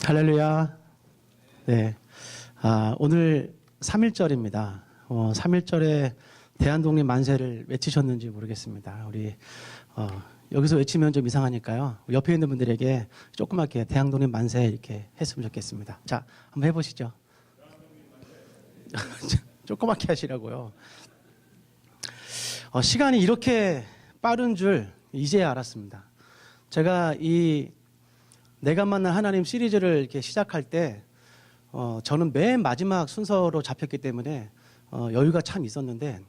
할렐루야. 네. 오늘 3.1절입니다. 3.1절에 대한독립 만세를 외치셨는지 모르겠습니다. 우리, 여기서 외치면 좀 이상하니까요. 옆에 있는 분들에게 조그맣게 대한독립 만세 이렇게 했으면 좋겠습니다. 자, 한번 해보시죠. 조그맣게 하시라고요. 시간이 이렇게 빠른 줄 이제야 알았습니다. 제가 이 내가 만난 하나님 시리즈를 이렇게 시작할 때, 저는 맨 마지막 순서로 잡혔기 때문에, 여유가 참 있었는데,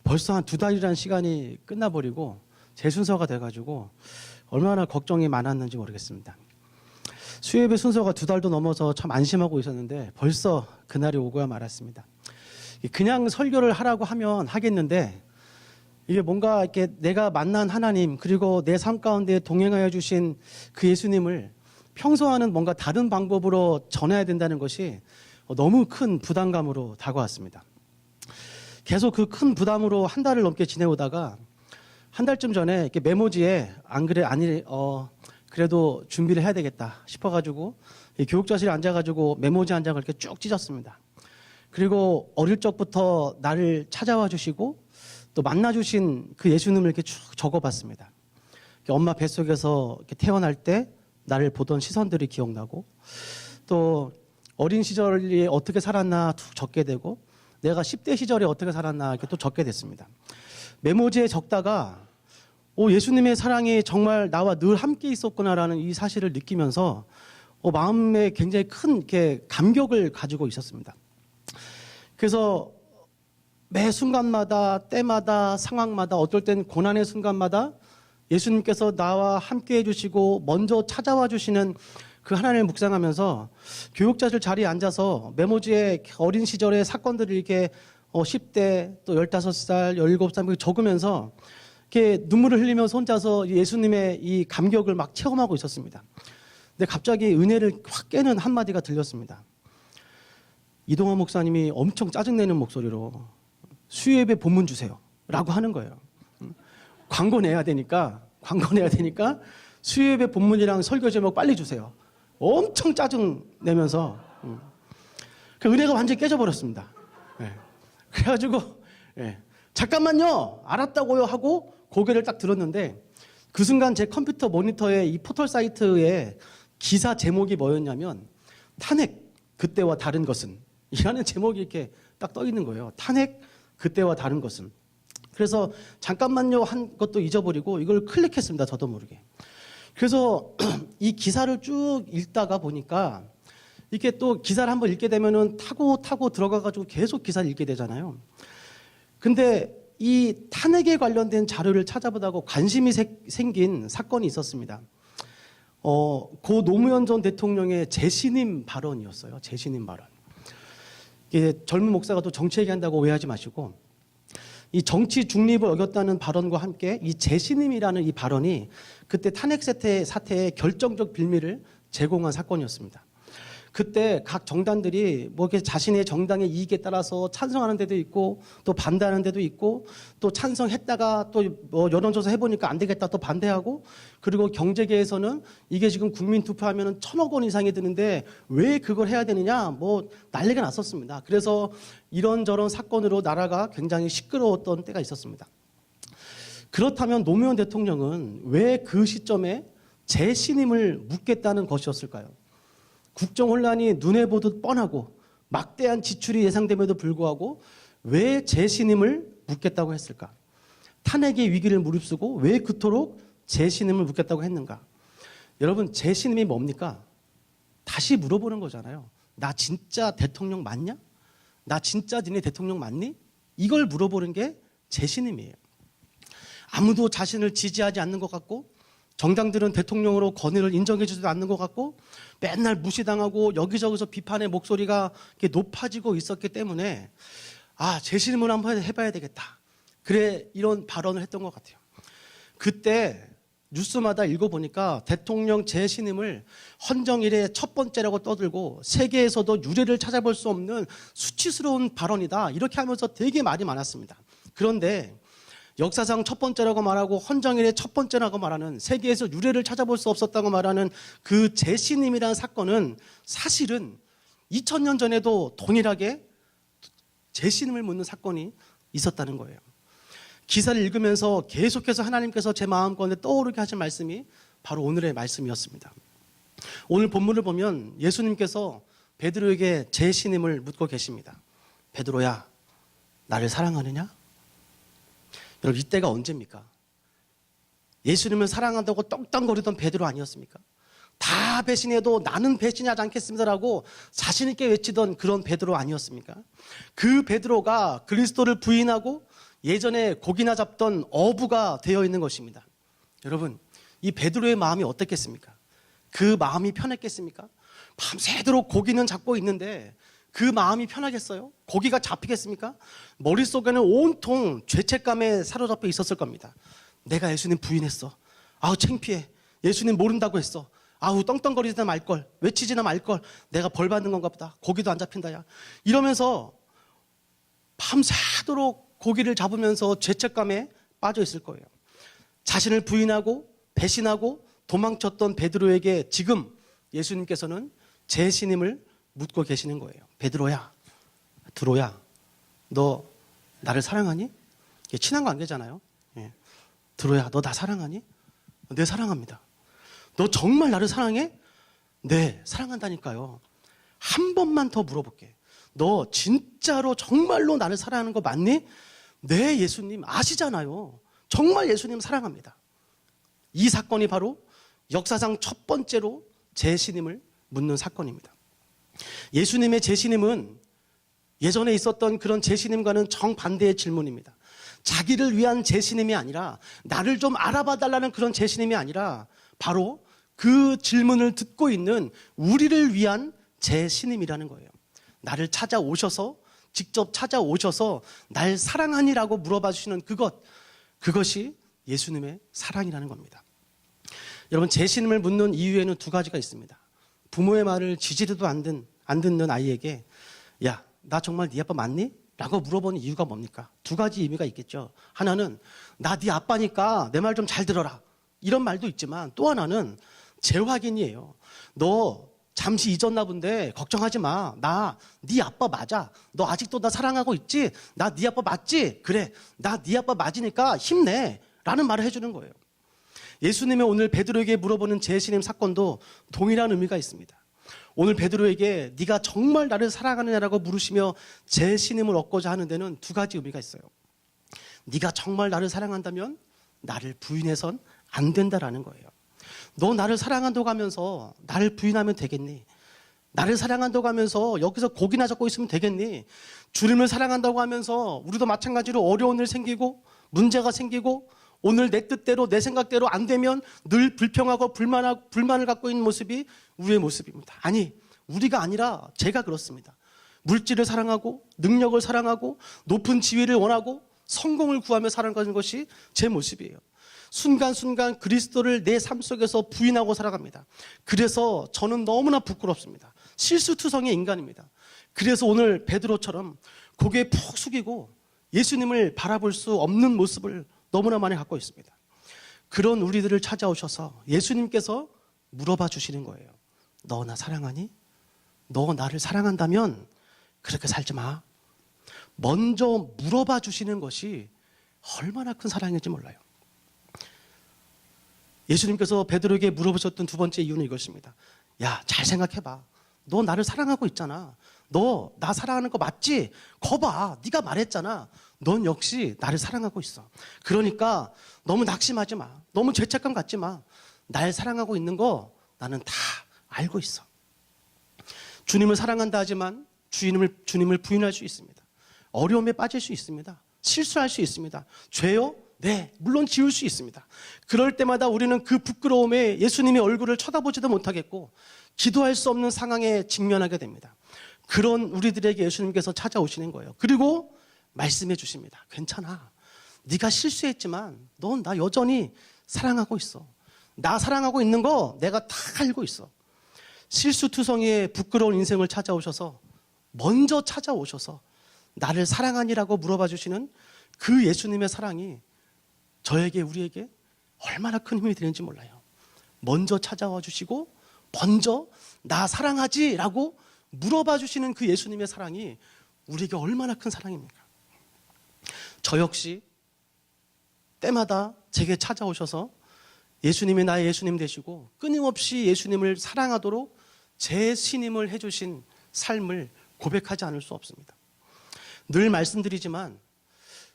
벌써 한 2달이라는 시간이 끝나버리고, 제 순서가 돼가지고, 얼마나 걱정이 많았는지 모르겠습니다. 수요예배 순서가 2달도 넘어서 참 안심하고 있었는데, 벌써 그날이 오고야 말았습니다. 그냥 설교를 하라고 하면 하겠는데, 이게 뭔가 이렇게 내가 만난 하나님, 그리고 내 삶 가운데 동행하여 주신 그 예수님을 평소와는 뭔가 다른 방법으로 전해야 된다는 것이 너무 큰 부담감으로 다가왔습니다. 계속 그 큰 부담으로 한 달을 넘게 지내오다가 한 달쯤 전에 이렇게 메모지에 그래도 준비를 해야 되겠다 싶어가지고 교육자실에 앉아가지고 메모지 한 장을 이렇게 쭉 찢었습니다. 그리고 어릴 적부터 나를 찾아와 주시고 또 만나주신 그 예수님을 이렇게 쭉 적어봤습니다. 엄마 뱃속에서 이렇게 태어날 때 나를 보던 시선들이 기억나고 또 어린 시절에 어떻게 살았나 툭 적게 되고 내가 10대 시절에 어떻게 살았나 이렇게 또 적게 됐습니다. 메모지에 적다가 예수님의 사랑이 정말 나와 늘 함께 있었구나라는 이 사실을 느끼면서 마음에 굉장히 큰 이렇게 감격을 가지고 있었습니다. 그래서 매 순간마다 때마다 상황마다 어떨 땐 고난의 순간마다 예수님께서 나와 함께 해주시고 먼저 찾아와 주시는 그 하나님을 묵상하면서 교육자실 자리에 앉아서 메모지에 어린 시절의 사건들을 이렇게 10대 또 15살, 17살 적으면서 이렇게 눈물을 흘리면서 혼자서 예수님의 이 감격을 막 체험하고 있었습니다. 근데 갑자기 은혜를 확 깨는 한마디가 들렸습니다. 이동환 목사님이 엄청 짜증내는 목소리로 수요예배 본문 주세요 라고 하는 거예요. 광고 내야 되니까 수요예배 본문이랑 설교 제목 빨리 주세요. 엄청 짜증 내면서 그 은혜가 완전히 깨져버렸습니다. 그래가지고 잠깐만요 알았다고요 하고 고개를 딱 들었는데 그 순간 제 컴퓨터 모니터에 이 포털 사이트에 기사 제목이 뭐였냐면 탄핵 그때와 다른 것은 이라는 제목이 이렇게 딱 떠 있는 거예요. 탄핵 그때와 다른 것은. 그래서 잠깐만요 한 것도 잊어버리고 이걸 클릭했습니다. 저도 모르게. 그래서 이 기사를 쭉 읽다가 보니까 이렇게 또 기사를 한번 읽게 되면은 타고 들어가가지고 계속 기사를 읽게 되잖아요. 근데 이 탄핵에 관련된 자료를 찾아보다가 관심이 생긴 사건이 있었습니다. 고 노무현 전 대통령의 재신임 발언이었어요. 재신임 발언. 이게 젊은 목사가 또 정치 얘기한다고 오해하지 마시고 이 정치 중립을 어겼다는 발언과 함께 이 재신임이라는 이 발언이 그때 탄핵 사태의 결정적 빌미를 제공한 사건이었습니다. 그때 각 정당들이 뭐 이렇게 자신의 정당의 이익에 따라서 찬성하는 데도 있고 또 반대하는 데도 있고 또 찬성했다가 또 뭐 여론조사 해보니까 안 되겠다 또 반대하고 그리고 경제계에서는 이게 지금 국민 투표하면 1,000억 원 이상이 드는데 왜 그걸 해야 되느냐 뭐 난리가 났었습니다. 그래서 이런저런 사건으로 나라가 굉장히 시끄러웠던 때가 있었습니다. 그렇다면 노무현 대통령은 왜 그 시점에 재신임을 묻겠다는 것이었을까요? 국정 혼란이 눈에 보듯 뻔하고 막대한 지출이 예상됨에도 불구하고 왜 재신임을 묻겠다고 했을까? 탄핵의 위기를 무릅쓰고 왜 그토록 재신임을 묻겠다고 했는가? 여러분 재신임이 뭡니까? 다시 물어보는 거잖아요. 나 진짜 대통령 맞냐? 나 진짜 니네 대통령 맞니? 이걸 물어보는 게 재신임이에요. 아무도 자신을 지지하지 않는 것 같고 정당들은 대통령으로 권위를 인정해주지도 않는 것 같고 맨날 무시당하고 여기저기서 비판의 목소리가 높아지고 있었기 때문에 재신임을 한번 해봐야 되겠다. 그래 이런 발언을 했던 것 같아요. 그때 뉴스마다 읽어보니까 대통령 재신임을 헌정 이래 첫 번째라고 떠들고 세계에서도 유례를 찾아볼 수 없는 수치스러운 발언이다. 이렇게 하면서 되게 말이 많았습니다. 그런데 역사상 첫 번째라고 말하고 헌정일의 첫 번째라고 말하는 세계에서 유례를 찾아볼 수 없었다고 말하는 그 제시님이라는 사건은 사실은 2000년 전에도 동일하게 제시님을 묻는 사건이 있었다는 거예요. 기사를 읽으면서 계속해서 하나님께서 제 마음 가운데 떠오르게 하신 말씀이 바로 오늘의 말씀이었습니다. 오늘 본문을 보면 예수님께서 베드로에게 제시님을 묻고 계십니다. 베드로야, 나를 사랑하느냐? 여러분, 이때가 언제입니까? 예수님을 사랑한다고 떵떵거리던 베드로 아니었습니까? 다 배신해도 나는 배신하지 않겠습니다라고 자신 있게 외치던 그런 베드로 아니었습니까? 그 베드로가 그리스도를 부인하고 예전에 고기나 잡던 어부가 되어 있는 것입니다. 여러분, 이 베드로의 마음이 어떻겠습니까? 그 마음이 편했겠습니까? 밤새도록 고기는 잡고 있는데 그 마음이 편하겠어요? 고기가 잡히겠습니까? 머릿속에는 온통 죄책감에 사로잡혀 있었을 겁니다. 내가 예수님 부인했어. 아우 창피해. 예수님 모른다고 했어. 아우 떵떵거리지나 말걸. 외치지나 말걸. 내가 벌 받는 건가 보다. 고기도 안 잡힌다 야. 이러면서 밤새도록 고기를 잡으면서 죄책감에 빠져 있을 거예요. 자신을 부인하고 배신하고 도망쳤던 베드로에게 지금 예수님께서는 제시님을 묻고 계시는 거예요. 베드로야, 드로야, 너 나를 사랑하니? 이게 친한 관계잖아요. 예. 드로야, 너 나 사랑하니? 네, 사랑합니다. 너 정말 나를 사랑해? 네, 사랑한다니까요. 한 번만 더 물어볼게. 너 진짜로 정말로 나를 사랑하는 거 맞니? 네, 예수님 아시잖아요. 정말 예수님 사랑합니다. 이 사건이 바로 역사상 첫 번째로 제시님을 묻는 사건입니다. 예수님의 제시님은 예전에 있었던 그런 제시님과는 정반대의 질문입니다. 자기를 위한 제시님이 아니라 나를 좀 알아봐 달라는 그런 제시님이 아니라 바로 그 질문을 듣고 있는 우리를 위한 제시님이라는 거예요. 나를 찾아오셔서 직접 찾아오셔서 날 사랑하니라고 물어봐 주시는 그것이 예수님의 사랑이라는 겁니다. 여러분, 제시님을 묻는 이유에는 두 가지가 있습니다. 부모의 말을 지지리도 안 듣는 아이에게 야, 나 정말 네 아빠 맞니? 라고 물어보는 이유가 뭡니까? 두 가지 의미가 있겠죠. 하나는 나 네 아빠니까 내 말 좀 잘 들어라. 이런 말도 있지만 또 하나는 재확인이에요. 너 잠시 잊었나 본데 걱정하지 마. 나 네 아빠 맞아. 너 아직도 나 사랑하고 있지? 나 네 아빠 맞지? 그래. 나 네 아빠 맞으니까 힘내. 라는 말을 해주는 거예요. 예수님이 오늘 베드로에게 물어보는 제시님 사건도 동일한 의미가 있습니다. 오늘 베드로에게 네가 정말 나를 사랑하느냐라고 물으시며 제시님을 얻고자 하는 데는 두 가지 의미가 있어요. 네가 정말 나를 사랑한다면 나를 부인해선 안 된다라는 거예요. 너 나를 사랑한다고 하면서 나를 부인하면 되겠니? 나를 사랑한다고 하면서 여기서 고기나 잡고 있으면 되겠니? 주님을 사랑한다고 하면서 우리도 마찬가지로 어려운 일 생기고 문제가 생기고 오늘 내 뜻대로 내 생각대로 안 되면 늘 불평하고 불만을 갖고 있는 모습이 우리의 모습입니다. 아니, 우리가 아니라 제가 그렇습니다. 물질을 사랑하고 능력을 사랑하고 높은 지위를 원하고 성공을 구하며 살아가는 것이 제 모습이에요. 순간순간 그리스도를 내 삶 속에서 부인하고 살아갑니다. 그래서 저는 너무나 부끄럽습니다. 실수투성의 인간입니다. 그래서 오늘 베드로처럼 고개 푹 숙이고 예수님을 바라볼 수 없는 모습을 너무나 많이 갖고 있습니다. 그런 우리들을 찾아오셔서 예수님께서 물어봐 주시는 거예요. 너 나 사랑하니? 너 나를 사랑한다면 그렇게 살지 마. 먼저 물어봐 주시는 것이 얼마나 큰 사랑인지 몰라요. 예수님께서 베드로에게 물어보셨던 두 번째 이유는 이것입니다. 야, 잘 생각해봐. 너 나를 사랑하고 있잖아. 너 나 사랑하는 거 맞지? 거봐, 네가 말했잖아. 넌 역시 나를 사랑하고 있어. 그러니까 너무 낙심하지 마. 너무 죄책감 갖지 마. 날 사랑하고 있는 거 나는 다 알고 있어. 주님을 사랑한다 하지만 주님을 부인할 수 있습니다. 어려움에 빠질 수 있습니다. 실수할 수 있습니다. 죄요? 네, 물론 지울 수 있습니다. 그럴 때마다 우리는 그 부끄러움에 예수님의 얼굴을 쳐다보지도 못하겠고 기도할 수 없는 상황에 직면하게 됩니다. 그런 우리들에게 예수님께서 찾아오시는 거예요. 그리고 말씀해 주십니다. 괜찮아. 네가 실수했지만 넌 나 여전히 사랑하고 있어. 나 사랑하고 있는 거 내가 다 알고 있어. 실수투성이의 부끄러운 인생을 찾아오셔서 먼저 찾아오셔서 나를 사랑하니라고 물어봐 주시는 그 예수님의 사랑이 저에게, 우리에게 얼마나 큰 힘이 되는지 몰라요. 먼저 찾아와 주시고 먼저 나 사랑하지? 라고 물어봐 주시는 그 예수님의 사랑이 우리에게 얼마나 큰 사랑입니까? 저 역시 때마다 제게 찾아오셔서 예수님이 나의 예수님 되시고 끊임없이 예수님을 사랑하도록 제 신임을 해주신 삶을 고백하지 않을 수 없습니다. 늘 말씀드리지만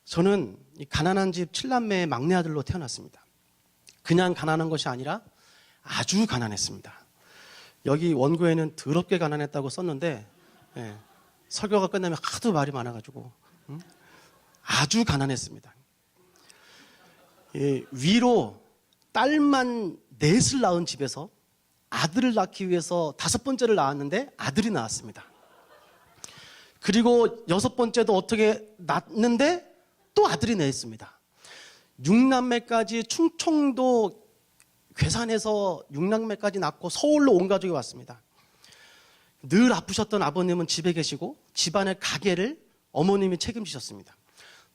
저는 가난한 집 7남매의 막내 아들로 태어났습니다. 그냥 가난한 것이 아니라 아주 가난했습니다. 여기 원고에는 더럽게 가난했다고 썼는데 설교가 끝나면 하도 말이 많아가지고 아주 가난했습니다. 위로 딸만 넷을 낳은 집에서 아들을 낳기 위해서 5번째를 낳았는데 아들이 나왔습니다. 그리고 6번째도 어떻게 낳는데 또 아들이 냈습니다. 6남매까지 충청도 괴산에서 6남매까지 낳고 서울로 온 가족이 왔습니다. 늘 아프셨던 아버님은 집에 계시고 집안의 가게를 어머님이 책임지셨습니다.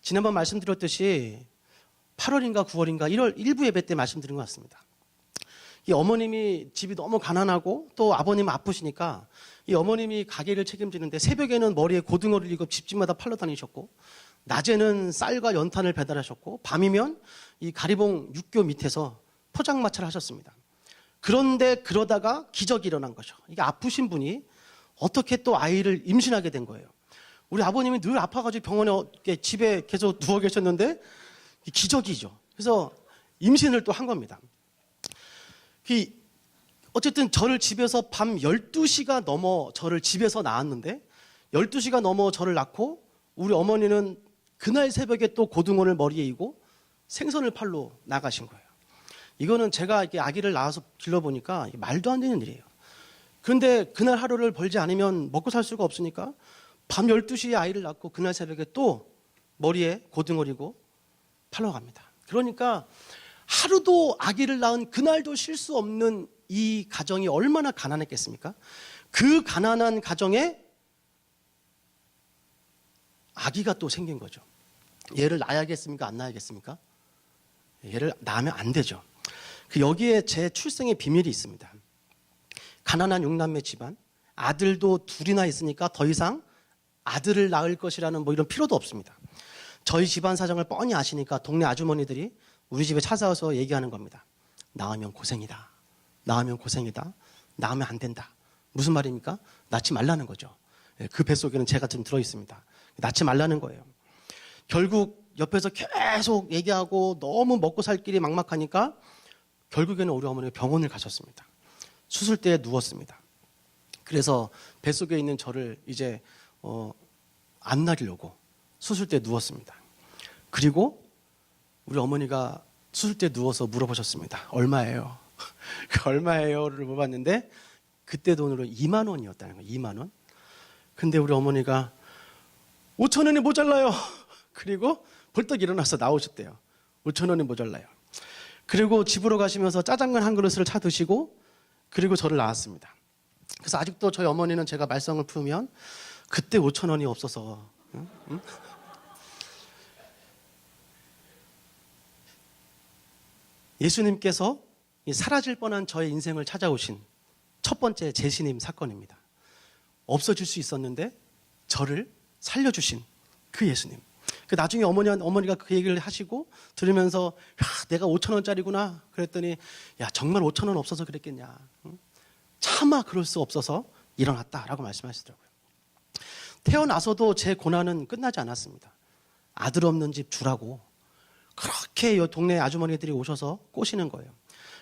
지난번 말씀드렸듯이 8월인가 9월인가 1월 1부 예배 때 말씀드린 것 같습니다. 이 어머님이 집이 너무 가난하고 또 아버님 아프시니까 이 어머님이 가게를 책임지는데 새벽에는 머리에 고등어를 이고 집집마다 팔러 다니셨고 낮에는 쌀과 연탄을 배달하셨고 밤이면 이 가리봉 육교 밑에서 포장마차를 하셨습니다. 그런데 그러다가 기적이 일어난 거죠. 이게 아프신 분이 어떻게 또 아이를 임신하게 된 거예요. 우리 아버님이 늘 아파가지고 병원에 집에 계속 누워 계셨는데 기적이죠. 그래서 임신을 또 한 겁니다. 어쨌든 저를 집에서 밤 12시가 넘어 저를 집에서 낳았는데 12시가 넘어 저를 낳고 우리 어머니는 그날 새벽에 또 고등어를 머리에 이고 생선을 팔러 나가신 거예요. 이거는 제가 이렇게 아기를 낳아서 길러보니까 말도 안 되는 일이에요. 그런데 그날 하루를 벌지 않으면 먹고 살 수가 없으니까 밤 12시에 아이를 낳고 그날 새벽에 또 머리에 고등어를 이고 팔러 갑니다. 그러니까 하루도 아기를 낳은 그날도 쉴 수 없는 이 가정이 얼마나 가난했겠습니까? 그 가난한 가정에 아기가 또 생긴 거죠. 얘를 낳아야겠습니까? 안 낳아야겠습니까? 얘를 낳으면 안 되죠. 여기에 제 출생의 비밀이 있습니다. 가난한 6남매 집안, 아들도 둘이나 있으니까 더 이상 아들을 낳을 것이라는 이런 필요도 없습니다. 저희 집안 사정을 뻔히 아시니까 동네 아주머니들이 우리 집에 찾아와서 얘기하는 겁니다. 낳으면 고생이다. 낳으면 고생이다. 낳으면 안 된다. 무슨 말입니까? 낳지 말라는 거죠. 그 뱃속에는 제가 지금 들어있습니다. 낳지 말라는 거예요. 결국 옆에서 계속 얘기하고 너무 먹고 살 길이 막막하니까 결국에는 우리 어머니가 병원을 가셨습니다. 수술대에 누웠습니다. 그래서 뱃속에 있는 저를 이제 안 낳으려고 수술대에 누웠습니다. 그리고 우리 어머니가 수술대에 누워서 물어보셨습니다. 얼마예요? 얼마예요를 물어봤는데 그때 돈으로 2만 원이었다는 거예요. 2만 원. 근데 우리 어머니가 5천 원이 모자라요. 그리고 벌떡 일어나서 나오셨대요. 5천 원이 모자라요. 그리고 집으로 가시면서 짜장면 한 그릇을 차 드시고 그리고 저를 낳았습니다. 그래서 아직도 저희 어머니는 제가 말썽을 풀면 그때 5천 원이 없어서 응? 예수님께서 사라질 뻔한 저의 인생을 찾아오신 첫 번째 재신임 사건입니다. 없어질 수 있었는데 저를 살려주신 그 예수님. 나중에 어머니가 그 얘기를 하시고 들으면서 내가 5천 원짜리구나 그랬더니 야 정말 5천 원 없어서 그랬겠냐. 차마 그럴 수 없어서 일어났다라고 말씀하시더라고요. 태어나서도 제 고난은 끝나지 않았습니다. 아들 없는 집 주라고 그렇게 동네 아주머니들이 오셔서 꼬시는 거예요.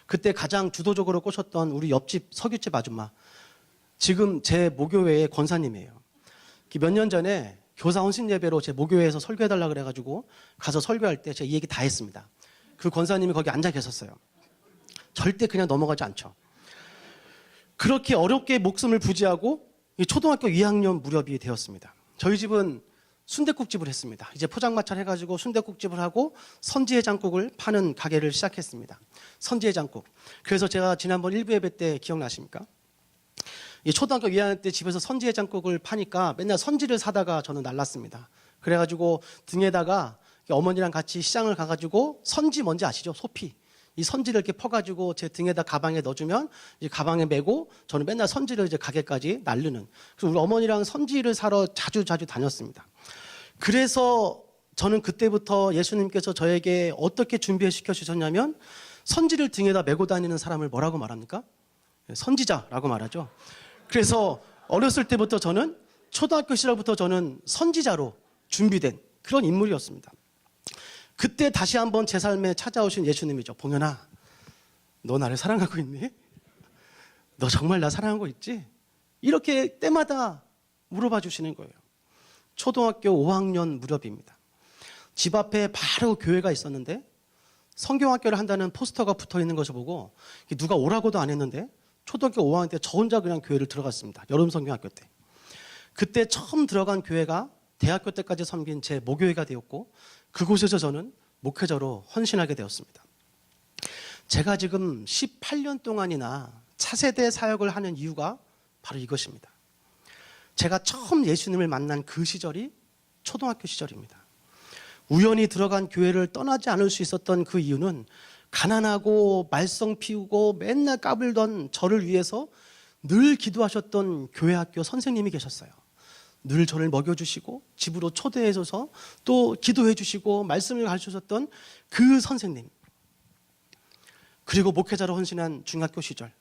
그때 가장 주도적으로 꼬셨던 우리 옆집 석유집 아줌마, 지금 제 모교회의 권사님이에요. 몇 년 전에 교사 혼신 예배로 제 모교회에서 설교해달라 그래가지고 가서 설교할 때 제가 이 얘기 다 했습니다. 그 권사님이 거기 앉아 계셨어요. 절대 그냥 넘어가지 않죠. 그렇게 어렵게 목숨을 부지하고 초등학교 2학년 무렵이 되었습니다. 저희 집은 순댓국집을 했습니다. 이제 포장마차를 해가지고 순댓국집을 하고 선지해장국을 파는 가게를 시작했습니다. 선지해장국. 그래서 제가 지난번 1부 예배 때 기억나십니까? 초등학교 2학년 때 집에서 선지해장국을 파니까 맨날 선지를 사다가 저는 날랐습니다. 그래가지고 등에다가 어머니랑 같이 시장을 가가지고 선지 뭔지 아시죠? 소피. 이 선지를 이렇게 퍼가지고 제 등에다 가방에 넣어주면 이제 가방에 메고 저는 맨날 선지를 이제 가게까지 나르는. 그래서 우리 어머니랑 선지를 사러 자주 다녔습니다. 그래서 저는 그때부터 예수님께서 저에게 어떻게 준비시켜 주셨냐면 선지를 등에다 메고 다니는 사람을 뭐라고 말합니까? 선지자라고 말하죠. 그래서 어렸을 때부터 저는 초등학교 시절부터 저는 선지자로 준비된 그런 인물이었습니다. 그때 다시 한번 제 삶에 찾아오신 예수님이죠. 봉현아, 너 나를 사랑하고 있니? 너 정말 나 사랑하고 있지? 이렇게 때마다 물어봐 주시는 거예요. 초등학교 5학년 무렵입니다. 집 앞에 바로 교회가 있었는데 성경학교를 한다는 포스터가 붙어 있는 것을 보고 누가 오라고도 안 했는데 초등학교 5학년 때 저 혼자 그냥 교회를 들어갔습니다. 여름 성경학교 때. 그때 처음 들어간 교회가 대학교 때까지 섬긴 제 모교회가 되었고 그곳에서 저는 목회자로 헌신하게 되었습니다. 제가 지금 18년 동안이나 차세대 사역을 하는 이유가 바로 이것입니다. 제가 처음 예수님을 만난 그 시절이 초등학교 시절입니다. 우연히 들어간 교회를 떠나지 않을 수 있었던 그 이유는 가난하고 말썽 피우고 맨날 까불던 저를 위해서 늘 기도하셨던 교회 학교 선생님이 계셨어요. 늘 저를 먹여주시고 집으로 초대해 줘서 또 기도해 주시고 말씀을 가르쳐주셨던 그 선생님. 그리고 목회자로 헌신한 중학교 시절.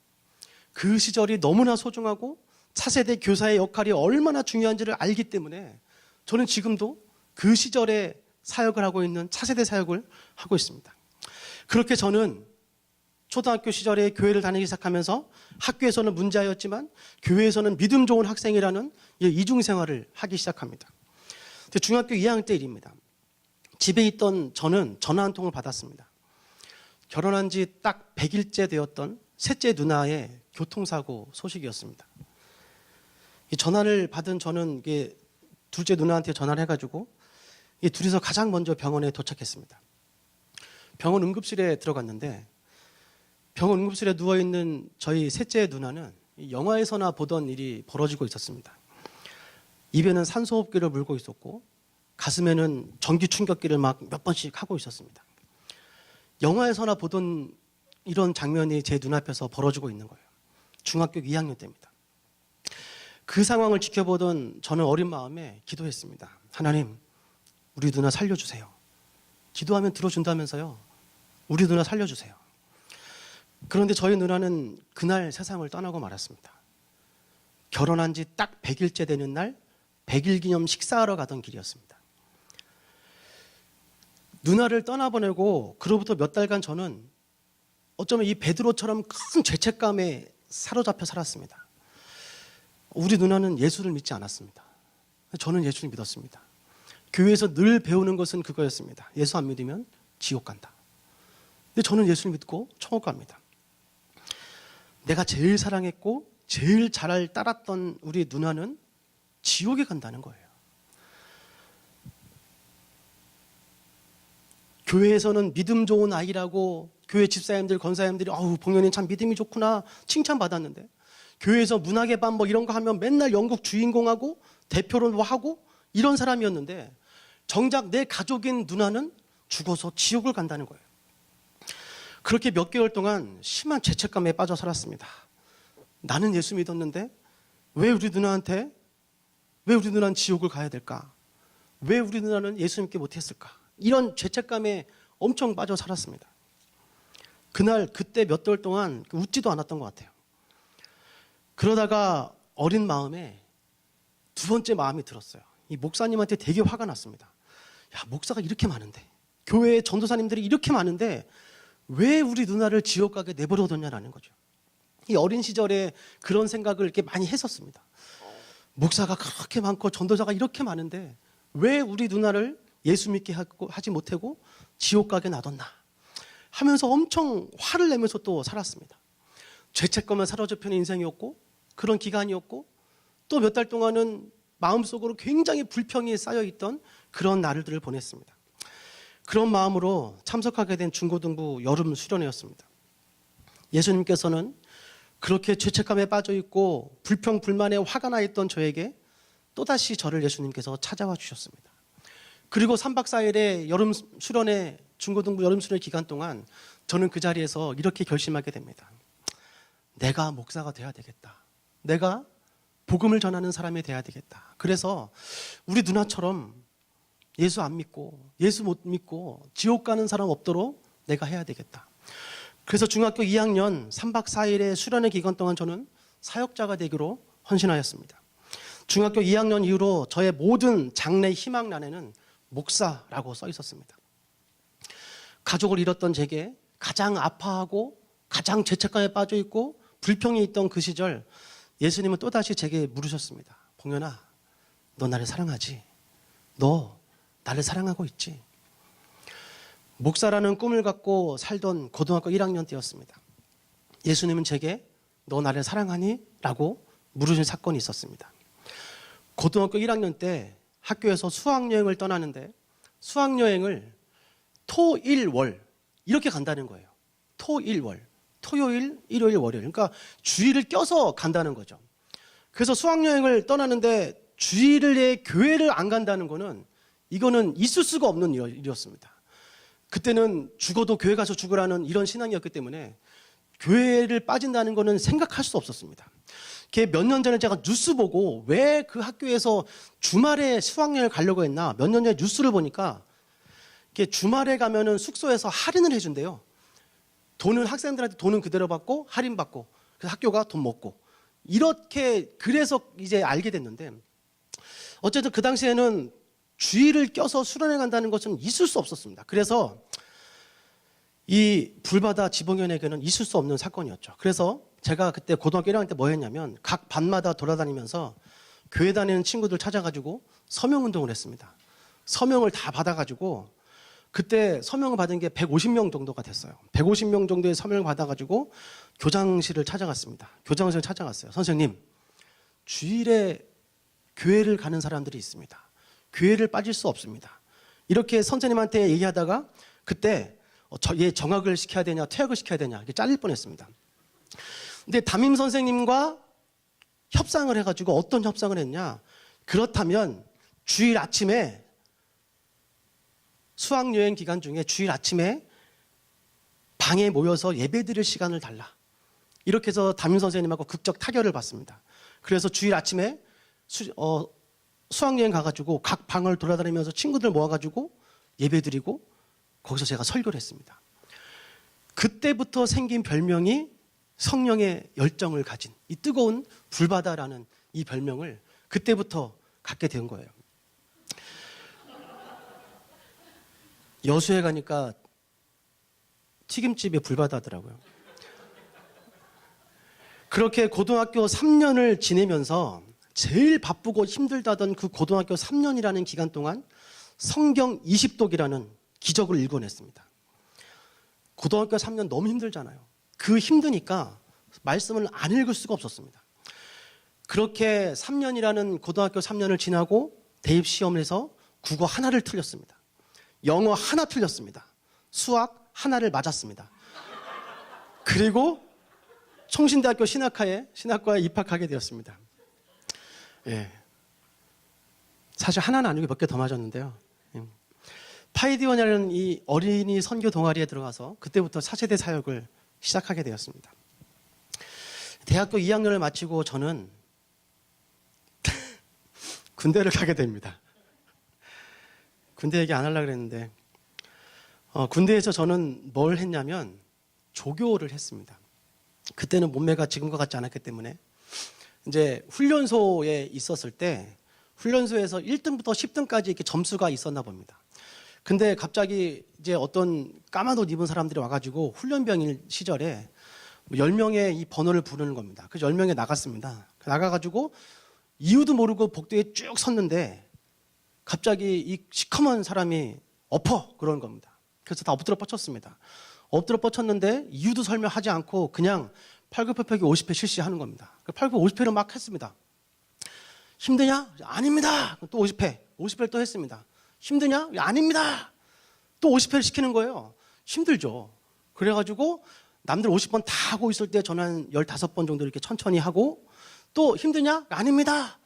그 시절이 너무나 소중하고 차세대 교사의 역할이 얼마나 중요한지를 알기 때문에 저는 지금도 그 시절에 사역을 하고 있는 차세대 사역을 하고 있습니다. 그렇게 저는 초등학교 시절에 교회를 다니기 시작하면서 학교에서는 문제아였지만 교회에서는 믿음 좋은 학생이라는 이중생활을 하기 시작합니다. 중학교 2학년 때 일입니다. 집에 있던 저는 전화 한 통을 받았습니다. 결혼한 지 딱 100일째 되었던 셋째 누나의 교통사고 소식이었습니다. 이 전화를 받은 저는 둘째 누나한테 전화를 해가지고 이 둘이서 가장 먼저 병원에 도착했습니다. 병원 응급실에 들어갔는데 병원 응급실에 누워있는 저희 셋째 누나는 영화에서나 보던 일이 벌어지고 있었습니다. 입에는 산소호흡기를 물고 있었고 가슴에는 전기 충격기를 막 몇 번씩 하고 있었습니다. 영화에서나 보던 이런 장면이 제 눈앞에서 벌어지고 있는 거예요. 중학교 2학년 때입니다. 그 상황을 지켜보던 저는 어린 마음에 기도했습니다. 하나님, 우리 누나 살려주세요. 기도하면 들어준다면서요. 우리 누나 살려주세요. 그런데 저희 누나는 그날 세상을 떠나고 말았습니다. 결혼한 지 딱 100일째 되는 날 100일 기념 식사하러 가던 길이었습니다. 누나를 떠나보내고 그로부터 몇 달간 저는 어쩌면 이 베드로처럼 큰 죄책감에 사로잡혀 살았습니다. 우리 누나는 예수를 믿지 않았습니다. 저는 예수를 믿었습니다. 교회에서 늘 배우는 것은 그거였습니다. 예수 안 믿으면 지옥 간다. 근데 저는 예수를 믿고 천국 갑니다. 내가 제일 사랑했고 제일 잘 따랐던 우리 누나는 지옥에 간다는 거예요. 교회에서는 믿음 좋은 아이라고 교회 집사님들, 권사님들이 봉현이 참 믿음이 좋구나 칭찬받았는데 교회에서 문학의 밤 뭐 이런 거 하면 맨날 영국 주인공하고 대표로 하고 이런 사람이었는데 정작 내 가족인 누나는 죽어서 지옥을 간다는 거예요. 그렇게 몇 개월 동안 심한 죄책감에 빠져 살았습니다. 나는 예수 믿었는데 왜 우리 누나는 지옥을 가야 될까? 왜 우리 누나는 예수 믿게 못했을까? 이런 죄책감에 엄청 빠져 살았습니다. 그때 몇 개월 동안 웃지도 않았던 것 같아요. 그러다가 어린 마음에 두 번째 마음이 들었어요. 이 목사님한테 되게 화가 났습니다. 야, 목사가 이렇게 많은데 교회에 전도사님들이 이렇게 많은데 왜 우리 누나를 지옥 가게 내버려뒀냐라는 거죠. 이 어린 시절에 그런 생각을 이렇게 많이 했었습니다. 목사가 그렇게 많고 전도사가 이렇게 많은데 왜 우리 누나를 예수 믿게 하지 못하고 지옥 가게 놔뒀나 하면서 엄청 화를 내면서 또 살았습니다. 죄책감에 사로잡히는 인생이었고 그런 기간이었고 또 몇 달 동안은 마음속으로 굉장히 불평이 쌓여있던 그런 날들을 보냈습니다. 그런 마음으로 참석하게 된 중고등부 여름 수련회였습니다. 예수님께서는 그렇게 죄책감에 빠져있고 불평, 불만에 화가 나 있던 저에게 또다시 저를 예수님께서 찾아와 주셨습니다. 그리고 3박 4일의 여름 수련회, 중고등부 여름 수련회 기간 동안 저는 그 자리에서 이렇게 결심하게 됩니다. 내가 목사가 돼야 되겠다. 내가 복음을 전하는 사람이 돼야 되겠다. 그래서 우리 누나처럼 예수 안 믿고 예수 못 믿고 지옥 가는 사람 없도록 내가 해야 되겠다. 그래서 중학교 2학년 3박 4일의 수련회 기간 동안 저는 사역자가 되기로 헌신하였습니다. 중학교 2학년 이후로 저의 모든 장래 희망란에는 목사라고 써 있었습니다. 가족을 잃었던 제게 가장 아파하고 가장 죄책감에 빠져 있고 불평이 있던 그 시절 예수님은 또다시 제게 물으셨습니다. 봉현아, 너 나를 사랑하지? 너 나를 사랑하고 있지? 목사라는 꿈을 갖고 살던 고등학교 1학년 때였습니다. 예수님은 제게 너 나를 사랑하니? 라고 물으신 사건이 있었습니다. 고등학교 1학년 때 학교에서 수학여행을 떠나는데 수학여행을 토, 일, 월 이렇게 간다는 거예요. 토, 일, 월. 토요일, 일요일, 월요일. 그러니까 주일을 껴서 간다는 거죠. 그래서 수학여행을 떠나는데 주일에 교회를 안 간다는 거는 이거는 있을 수가 없는 일이었습니다. 그때는 죽어도 교회 가서 죽으라는 이런 신앙이었기 때문에 교회를 빠진다는 거는 생각할 수 없었습니다. 몇 년 전에 제가 뉴스 보고 왜 그 학교에서 주말에 수학여행을 가려고 했나 몇 년 전에 뉴스를 보니까 주말에 가면은 숙소에서 할인을 해준대요. 돈은 학생들한테 돈은 그대로 받고 할인 받고 그래서 학교가 돈 먹고 이렇게 그래서 이제 알게 됐는데 어쨌든 그 당시에는 주일을 껴서 수련회 간다는 것은 있을 수 없었습니다. 그래서 이 불바다 지봉현에게는 있을 수 없는 사건이었죠. 그래서 제가 그때 고등학교 1학년 때 뭐 했냐면 각 반마다 돌아다니면서 교회 다니는 친구들 찾아가지고 서명운동을 했습니다. 서명을 다 받아가지고 그때 서명을 받은 게 150명 정도가 됐어요. 150명 정도의 서명을 받아가지고 교장실을 찾아갔습니다. 교장실을 찾아갔어요. 선생님, 주일에 교회를 가는 사람들이 있습니다. 교회를 빠질 수 없습니다. 이렇게 선생님한테 얘기하다가 그때 얘 정학을 시켜야 되냐 퇴학을 시켜야 되냐 이렇게 잘릴 뻔했습니다. 근데 담임 선생님과 협상을 해가지고 어떤 협상을 했냐, 그렇다면 주일 아침에 수학여행 기간 중에 주일 아침에 방에 모여서 예배드릴 시간을 달라. 이렇게 해서 담임 선생님하고 극적 타결을 받습니다. 그래서 주일 아침에 수학여행 가가지고 각 방을 돌아다니면서 친구들 모아가지고 예배드리고 거기서 제가 설교를 했습니다. 그때부터 생긴 별명이 성령의 열정을 가진 이 뜨거운 불바다라는 이 별명을 그때부터 갖게 된 거예요. 여수에 가니까 튀김집에 불바다더라고요. 그렇게 고등학교 3년을 지내면서 제일 바쁘고 힘들다던 그 고등학교 3년이라는 기간 동안 성경 20독이라는 기적을 읽어냈습니다. 고등학교 3년 너무 힘들잖아요. 그 힘드니까 말씀을 안 읽을 수가 없었습니다. 그렇게 3년이라는 고등학교 3년을 지나고 대입시험을 해서 국어 하나를 틀렸습니다. 영어 하나 틀렸습니다. 수학 하나를 맞았습니다. 그리고 총신대학교 신학과에 입학하게 되었습니다. 예. 사실 하나는 아니고 몇 개 더 맞았는데요. 파이디원이라는 이 어린이 선교 동아리에 들어가서 그때부터 차세대 사역을 시작하게 되었습니다. 대학교 2학년을 마치고 저는 군대를 가게 됩니다. 군대 얘기 안 하려고 그랬는데 군대에서 저는 뭘 했냐면 조교를 했습니다. 그때는 몸매가 지금과 같지 않았기 때문에 이제 훈련소에 있었을 때 훈련소에서 1등부터 10등까지 이렇게 점수가 있었나 봅니다. 근데 갑자기 이제 어떤 까만 옷 입은 사람들이 와가지고 훈련병일 시절에 10명의 이 번호를 부르는 겁니다. 그래서 10명에 나갔습니다. 나가가지고 이유도 모르고 복도에 쭉 섰는데 갑자기 이 시커먼 사람이 엎어 그러는 겁니다. 그래서 다 엎드려 뻗쳤습니다. 엎드려 뻗쳤는데 이유도 설명하지 않고 그냥 팔굽혀펴기 50회 실시하는 겁니다. 50회를 막 했습니다. 힘드냐? 아닙니다. 또 50회를 또 했습니다. 힘드냐? 아닙니다. 또 50회를 시키는 거예요. 힘들죠. 그래가지고 남들 50번 다 하고 있을 때 저는 한 15번 정도 이렇게 천천히 하고 또 힘드냐? 아닙니다.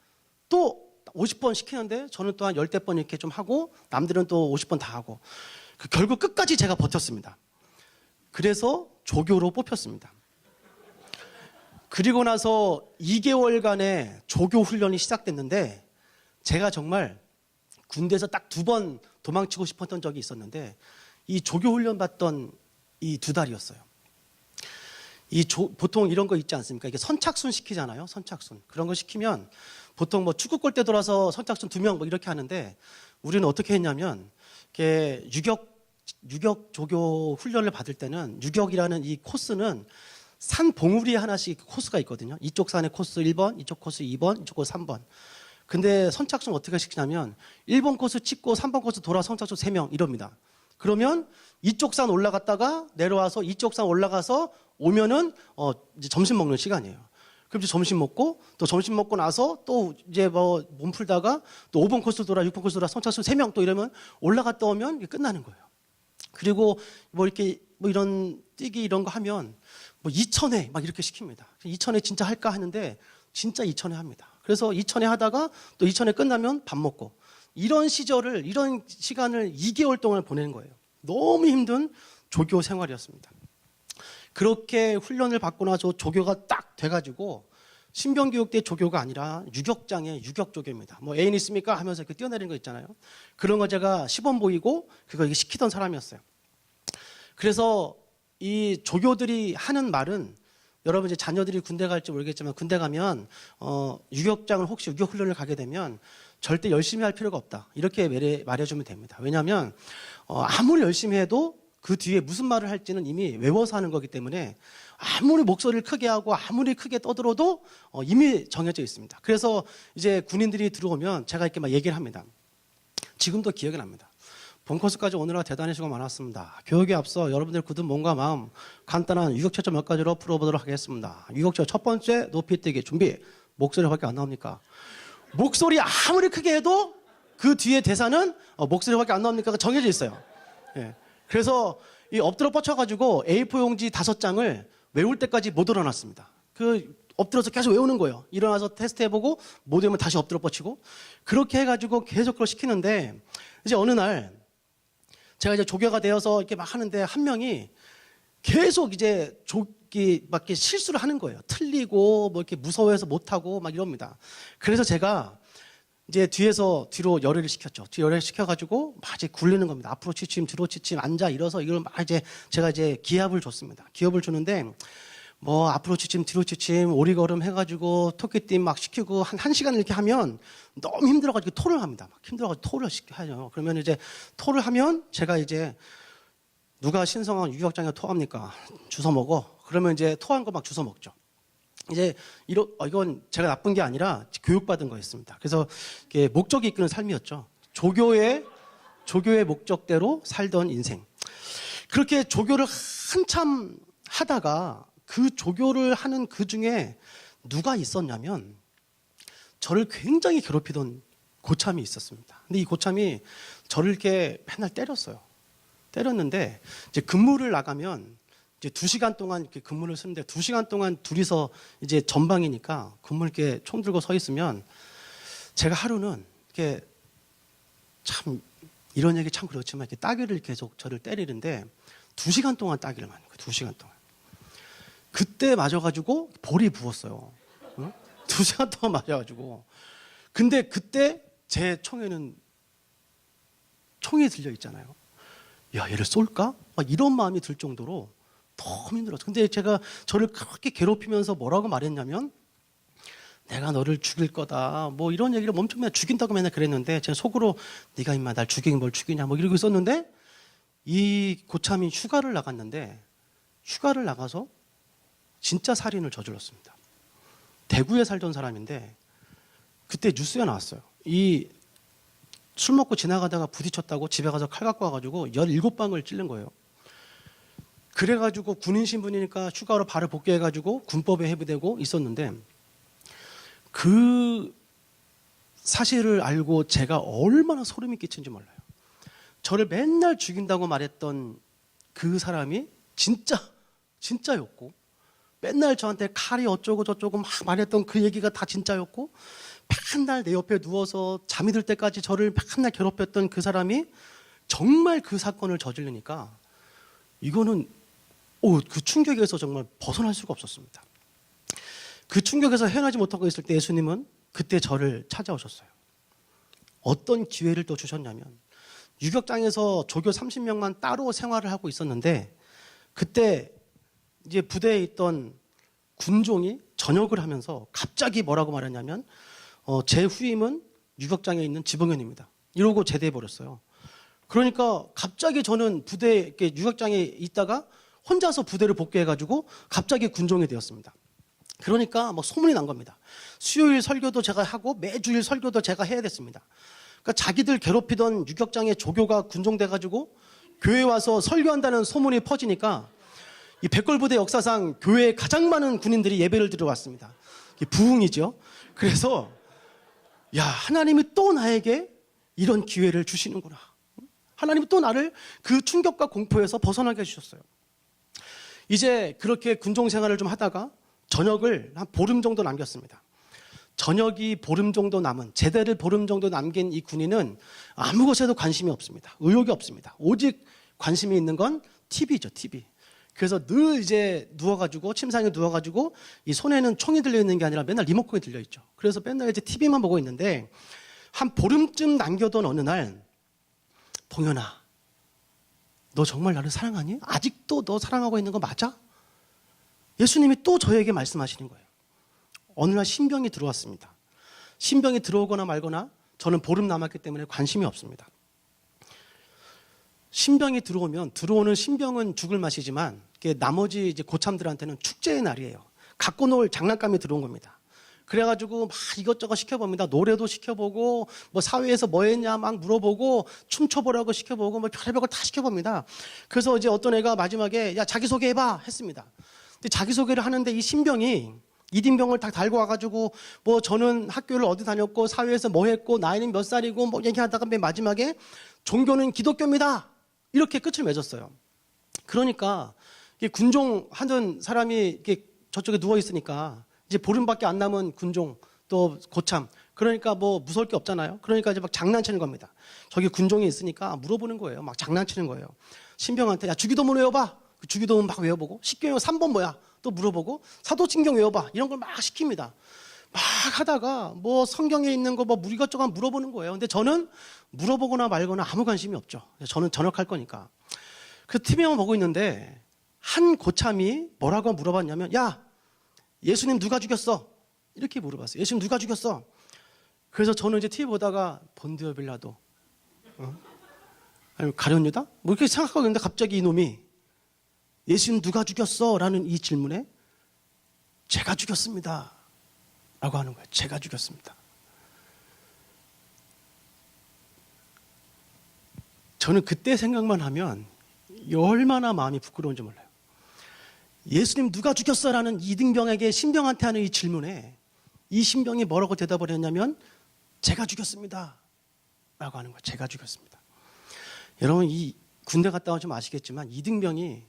또 50번 시키는데 저는 또 한 10대 번 이렇게 좀 하고 남들은 또 50번 다 하고 결국 끝까지 제가 버텼습니다. 그래서 조교로 뽑혔습니다. 그리고 나서 2개월간의 조교 훈련이 시작됐는데 제가 정말 군대에서 딱 2번 도망치고 싶었던 적이 있었는데 이 조교 훈련 받던 이 2달이었어요. 보통 이런 거 있지 않습니까? 이게 선착순 시키잖아요. 선착순. 그런 거 시키면 보통 뭐 축구 골대 돌아서 선착순 2명 뭐 이렇게 하는데 우리는 어떻게 했냐면 이렇게 유격 조교 훈련을 받을 때는 유격이라는 이 코스는 산 봉우리에 하나씩 코스가 있거든요. 이쪽 산에 코스 1번, 이쪽 코스 2번, 이쪽 코스 3번. 근데 선착순 어떻게 시키냐면 1번 코스 찍고 3번 코스 돌아 선착순 3명 이럽니다. 그러면 이쪽 산 올라갔다가 내려와서 이쪽 산 올라가서 오면은 이제 점심 먹는 시간이에요. 그럼 이제 점심 먹고 또 점심 먹고 나서 또 이제 뭐 몸 풀다가 또 5번 코스 돌아 6번 코스 돌아 선착순 3명 또 이러면 올라갔다 오면 이게 끝나는 거예요. 그리고 뭐 이렇게 뭐 이런 뛰기 이런 거 하면 뭐 2000회 막 이렇게 시킵니다. 2000회 진짜 할까 하는데 진짜 2000회 합니다. 그래서 2000회 하다가 또 2000회 끝나면 밥 먹고 이런 시간을 2개월 동안 보내는 거예요. 너무 힘든 조교 생활이었습니다. 그렇게 훈련을 받고 나서 조교가 딱 돼가지고 신병교육대 조교가 아니라 유격장의 유격조교입니다. 뭐 애인 있습니까? 하면서 이렇게 뛰어내리는 거 있잖아요. 그런 거 제가 시범 보이고 그거 시키던 사람이었어요. 그래서 이 조교들이 하는 말은 여러분 이제 자녀들이 군대 갈지 모르겠지만 군대 가면 유격장을 혹시 유격 훈련을 가게 되면 절대 열심히 할 필요가 없다. 이렇게 말해주면 됩니다. 왜냐하면 아무리 열심히 해도 그 뒤에 무슨 말을 할지는 이미 외워서 하는 거기 때문에 아무리 목소리를 크게 하고 아무리 크게 떠들어도 이미 정해져 있습니다. 그래서 이제 군인들이 들어오면 제가 이렇게 막 얘기를 합니다. 지금도 기억이 납니다. 본 코스까지 오느라 대단히 수고 많았습니다. 교육에 앞서 여러분들 굳은 몸과 마음 간단한 유격체조 몇 가지로 풀어보도록 하겠습니다. 유격체조 첫 번째 높이 뛰기 준비. 목소리밖에 안 나옵니까? 목소리 아무리 크게 해도 그 뒤에 대사는 목소리밖에 안 나옵니까? 정해져 있어요. 예. 그래서 이 엎드려 뻗쳐가지고 A4 용지 5장을 외울 때까지 못 일어났습니다. 엎드려서 계속 외우는 거예요. 일어나서 테스트 해보고 못 외우면 다시 엎드려 뻗치고 그렇게 해가지고 계속 그걸 시키는데 이제 어느 날 제가 이제 조교가 되어서 이렇게 막 하는데 한 명이 계속 이제 막 이렇게 실수를 하는 거예요. 틀리고 뭐 이렇게 무서워해서 못하고 막 이럽니다. 그래서 제가 이제 뒤로 열애를 시켰죠. 뒤 열애를 시켜가지고 막 이제 굴리는 겁니다. 앞으로 취침, 뒤로 취침, 앉아, 일어서 이걸 막 제가 이제 기합을 줬습니다. 기합을 주는데 뭐 앞으로 취침, 뒤로 취침, 오리걸음 해가지고 토끼띠 막 시키고 한 시간 이렇게 하면 너무 힘들어가지고 토를 합니다. 막 힘들어가지고 토를 하죠. 그러면 이제 토를 하면 제가 이제 누가 신성한 유격장에 토합니까? 주워 먹어. 그러면 이제 토한 거 막 주워 먹죠. 이제 이건 제가 나쁜 게 아니라 교육받은 거였습니다. 그래서 이게 목적이 이끄는 삶이었죠. 조교의 목적대로 살던 인생. 그렇게 조교를 한참 하다가 그 조교를 하는 그 중에 누가 있었냐면 저를 굉장히 괴롭히던 고참이 있었습니다. 근데 이 고참이 저를 이렇게 맨날 때렸어요. 때렸는데 이제 근무를 나가면 이제 2시간 동안 이렇게 근무를 쓰는데 2시간 동안 둘이서 이제 전방이니까 근무 이렇게 총 들고 서 있으면 제가 하루는 이렇게 참 이런 얘기 참 그렇지만 이렇게 따귀를 계속 저를 때리는데 2시간 동안 따귀를 맞는 거예요. 2시간 동안. 그때 맞아가지고 볼이 부었어요. 응? 2시간 동안 맞아가지고. 근데 그때 제 총에는 총이 들려 있잖아요. 야, 얘를 쏠까? 막 이런 마음이 들 정도로 너무 힘들었어요. 근데 제가 저를 그렇게 괴롭히면서 뭐라고 말했냐면 내가 너를 죽일 거다. 뭐 이런 얘기를 엄청 맨날 죽인다고 맨날 그랬는데 제가 속으로 네가 임마 날 죽이긴 뭘 죽이냐 뭐 이러고 있었는데 이 고참이 휴가를 나갔는데 휴가를 나가서 진짜 살인을 저질렀습니다. 대구에 살던 사람인데 그때 뉴스에 나왔어요. 이 술 먹고 지나가다가 부딪혔다고 집에 가서 칼 갖고 와가지고 17방을 찔른 거예요. 그래가지고 군인 신분이니까 휴가로 바로 복귀해가지고 군법에 회부되고 있었는데 그 사실을 알고 제가 얼마나 소름이 끼친지 몰라요. 저를 맨날 죽인다고 말했던 그 사람이 진짜였고 맨날 저한테 칼이 어쩌고 저쩌고 막 말했던 그 얘기가 다 진짜였고 맨날 내 옆에 누워서 잠이 들 때까지 저를 맨날 괴롭혔던 그 사람이 정말 그 사건을 저지르니까 이거는 그 충격에서 정말 벗어날 수가 없었습니다. 그 충격에서 헤어나지 못하고 있을 때 예수님은 그때 저를 찾아오셨어요. 어떤 기회를 또 주셨냐면 유격장에서 조교 30명만 따로 생활을 하고 있었는데 그때 이제 부대에 있던 군종이 전역을 하면서 갑자기 뭐라고 말했냐면 제 후임은 유격장에 있는 지봉현입니다. 이러고 제대해 버렸어요. 그러니까 갑자기 저는 부대에 유격장에 있다가 혼자서 부대를 복귀해가지고 갑자기 군종이 되었습니다. 그러니까 뭐 소문이 난 겁니다. 수요일 설교도 제가 하고 매주일 설교도 제가 해야 됐습니다. 그러니까 자기들 괴롭히던 유격장의 조교가 군종돼가지고 교회 와서 설교한다는 소문이 퍼지니까 이 백골부대 역사상 교회에 가장 많은 군인들이 예배를 드려 왔습니다. 부흥이죠. 그래서 야, 하나님이 또 나에게 이런 기회를 주시는구나. 하나님이 또 나를 그 충격과 공포에서 벗어나게 해주셨어요. 이제 그렇게 군종 생활을 좀 하다가 전역을 한 보름 정도 남겼습니다. 전역이 보름 정도 남은, 제대를 보름 정도 남긴 이 군인은 아무 것에도 관심이 없습니다. 의욕이 없습니다. 오직 관심이 있는 건 TV죠, TV. 그래서 늘 이제 누워가지고, 침상에 누워가지고, 이 손에는 총이 들려있는 게 아니라 맨날 리모컨이 들려있죠. 그래서 맨날 이제 TV만 보고 있는데, 한 보름쯤 남겨둔 어느 날, 봉현아, 너 정말 나를 사랑하니? 아직도 너 사랑하고 있는 거 맞아? 예수님이 또 저에게 말씀하시는 거예요. 어느 날 신병이 들어왔습니다. 신병이 들어오거나 말거나 저는 보름 남았기 때문에 관심이 없습니다. 신병이 들어오는 신병은 죽을 맛이지만 나머지 이제 고참들한테는 축제의 날이에요. 갖고 놀 장난감이 들어온 겁니다. 그래가지고 막 이것저것 시켜봅니다. 노래도 시켜보고 뭐 사회에서 뭐 했냐 막 물어보고 춤춰보라고 시켜보고 뭐 별의별 걸 다 시켜봅니다. 그래서 이제 어떤 애가 마지막에 야 자기소개해봐 했습니다. 근데 자기소개를 하는데 이 신병이 이등병을 다 달고 와가지고 뭐 저는 학교를 어디 다녔고 사회에서 뭐 했고 나이는 몇 살이고 뭐 얘기하다가 맨 마지막에 종교는 기독교입니다. 이렇게 끝을 맺었어요. 그러니까 군종 하던 사람이 이렇게 저쪽에 누워 있으니까 이제 보름밖에 안 남은 군종 또 고참 그러니까 뭐 무서울 게 없잖아요. 그러니까 이제 막 장난치는 겁니다. 저기 군종이 있으니까 물어보는 거예요. 막 장난치는 거예요. 신병한테 야 주기도문 외워봐. 그 주기도문 막 외워보고 십계명 3번 뭐야 또 물어보고 사도신경 외워봐 이런 걸 막 시킵니다. 막 하다가 뭐 성경에 있는 거 뭐 이것저것 물어보는 거예요. 근데 저는 물어보거나 말거나 아무 관심이 없죠. 저는 전역할 거니까. 그 TV만 보고 있는데 한 고참이 뭐라고 물어봤냐면 야 예수님 누가 죽였어? 이렇게 물어봤어요. 예수님 누가 죽였어? 그래서 저는 이제 TV 보다가 본디오 빌라도 아니 가룟 유다? 뭐 이렇게 생각하고 있는데 갑자기 이놈이 예수님 누가 죽였어? 라는 이 질문에 제가 죽였습니다 라고 하는 거예요. 제가 죽였습니다. 저는 그때 생각만 하면 얼마나 마음이 부끄러운지 몰라요. 예수님 누가 죽였어? 라는 이등병에게 신병한테 하는 이 질문에 이 신병이 뭐라고 대답을 했냐면 제가 죽였습니다 라고 하는 거예요. 제가 죽였습니다. 여러분 이 군대 갔다 오시면 아시겠지만 이등병이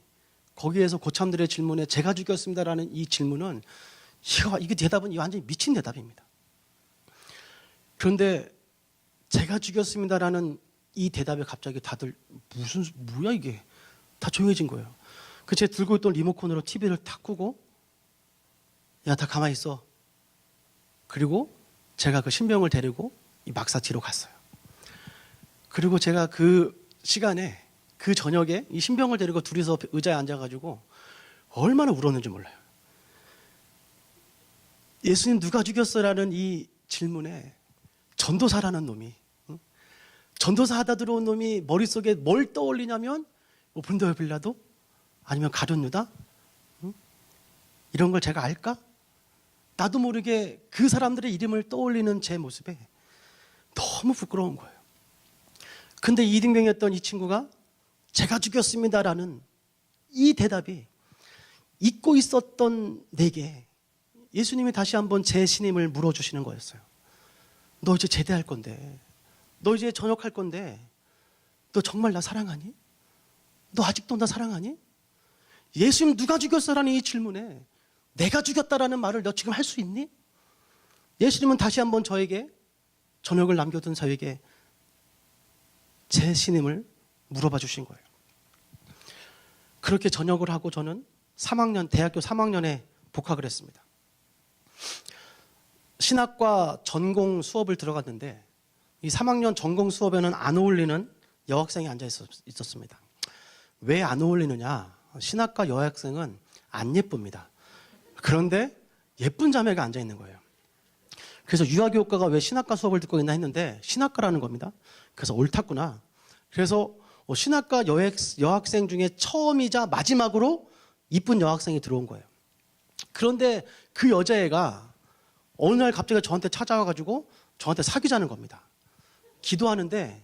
거기에서 고참들의 질문에 제가 죽였습니다라는 이 질문은 이게 대답은 완전히 미친 대답입니다. 그런데 제가 죽였습니다라는 이 대답에 갑자기 다들 뭐야 이게 다 조용해진 거예요. 그 제 들고 있던 리모컨으로 TV를 탁 끄고 야 다 가만히 있어. 그리고 제가 그 신병을 데리고 이 막사티로 갔어요. 그리고 제가 그 시간에 그 저녁에 이 신병을 데리고 둘이서 의자에 앉아가지고 얼마나 울었는지 몰라요. 예수님 누가 죽였어라는 이 질문에 전도사라는 놈이 전도사 하다 들어온 놈이 머릿속에 뭘 떠올리냐면 본디오 빌라도 아니면 가룟 유다 이런 걸 제가 알까? 나도 모르게 그 사람들의 이름을 떠올리는 제 모습에 너무 부끄러운 거예요. 근데 이등병이었던 이 친구가 제가 죽였습니다라는 이 대답이 잊고 있었던 내게 예수님이 다시 한번 제 신임을 물어주시는 거였어요. 너 이제 제대할 건데, 너 이제 전역할 건데, 너 정말 나 사랑하니? 너 아직도 나 사랑하니? 예수님 누가 죽였어라는 이 질문에 내가 죽였다라는 말을 너 지금 할 수 있니? 예수님은 다시 한번 저에게, 저녁을 남겨둔 저에게 제 신임을 물어봐 주신 거예요. 그렇게 전역을 하고 저는 대학교 3학년에 복학을 했습니다. 신학과 전공 수업을 들어갔는데 이 3학년 전공 수업에는 안 어울리는 여학생이 앉아 있었습니다. 왜 안 어울리느냐? 신학과 여학생은 안 예쁩니다. 그런데 예쁜 자매가 앉아 있는 거예요. 그래서 유아교육과가 왜 신학과 수업을 듣고 있나 했는데 신학과라는 겁니다. 그래서 옳았구나. 그래서 신학과 여학생 중에 처음이자 마지막으로 이쁜 여학생이 들어온 거예요. 그런데 그 여자애가 어느 날 갑자기 저한테 찾아와가지고 저한테 사귀자는 겁니다. 기도하는데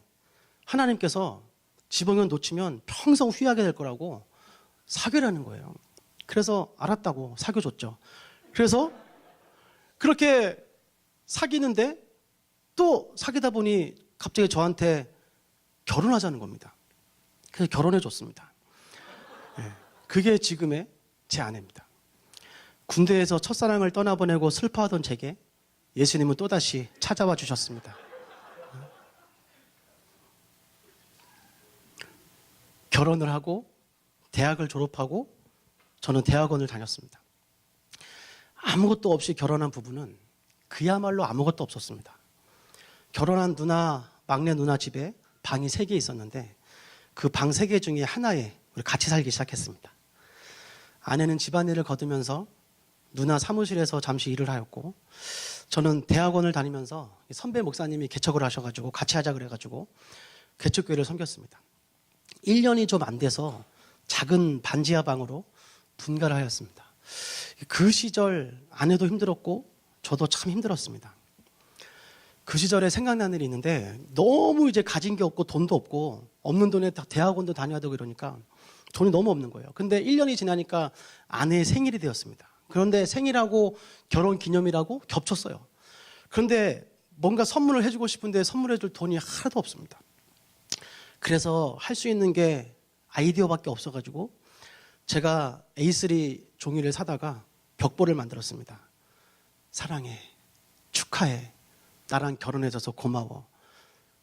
하나님께서 지붕을 놓치면 평생 후회하게 될 거라고 사귀라는 거예요. 그래서 알았다고 사귀어줬죠. 그래서 그렇게 사귀는데 또 사귀다 보니 갑자기 저한테 결혼하자는 겁니다. 그래서 결혼해줬습니다. 그게 지금의 제 아내입니다. 군대에서 첫사랑을 떠나보내고 슬퍼하던 제게 예수님은 또다시 찾아와 주셨습니다. 결혼을 하고 대학을 졸업하고 저는 대학원을 다녔습니다. 아무것도 없이 결혼한 부부는 그야말로 아무것도 없었습니다. 결혼한 막내 누나 집에 방이 3개 있었는데 그 방 3개 중에 하나에 우리 같이 살기 시작했습니다. 아내는 집안일을 거두면서 누나 사무실에서 잠시 일을 하였고 저는 대학원을 다니면서 선배 목사님이 개척을 하셔가지고 같이 하자 그래가지고 개척교회를 섬겼습니다. 1년이 좀 안 돼서 작은 반지하 방으로 분가를 하였습니다. 그 시절 아내도 힘들었고 저도 참 힘들었습니다. 그 시절에 생각나는 일이 있는데 너무 이제 가진 게 없고 돈도 없고 없는 돈에 대학원도 다녀야 되고 이러니까 돈이 너무 없는 거예요. 근데 1년이 지나니까 아내의 생일이 되었습니다. 그런데 생일하고 결혼 기념이라고 겹쳤어요. 그런데 뭔가 선물을 해주고 싶은데 선물해 줄 돈이 하나도 없습니다. 그래서 할 수 있는 게 아이디어밖에 없어가지고 제가 A3 종이를 사다가 벽보를 만들었습니다. 사랑해, 축하해, 나랑 결혼해줘서 고마워,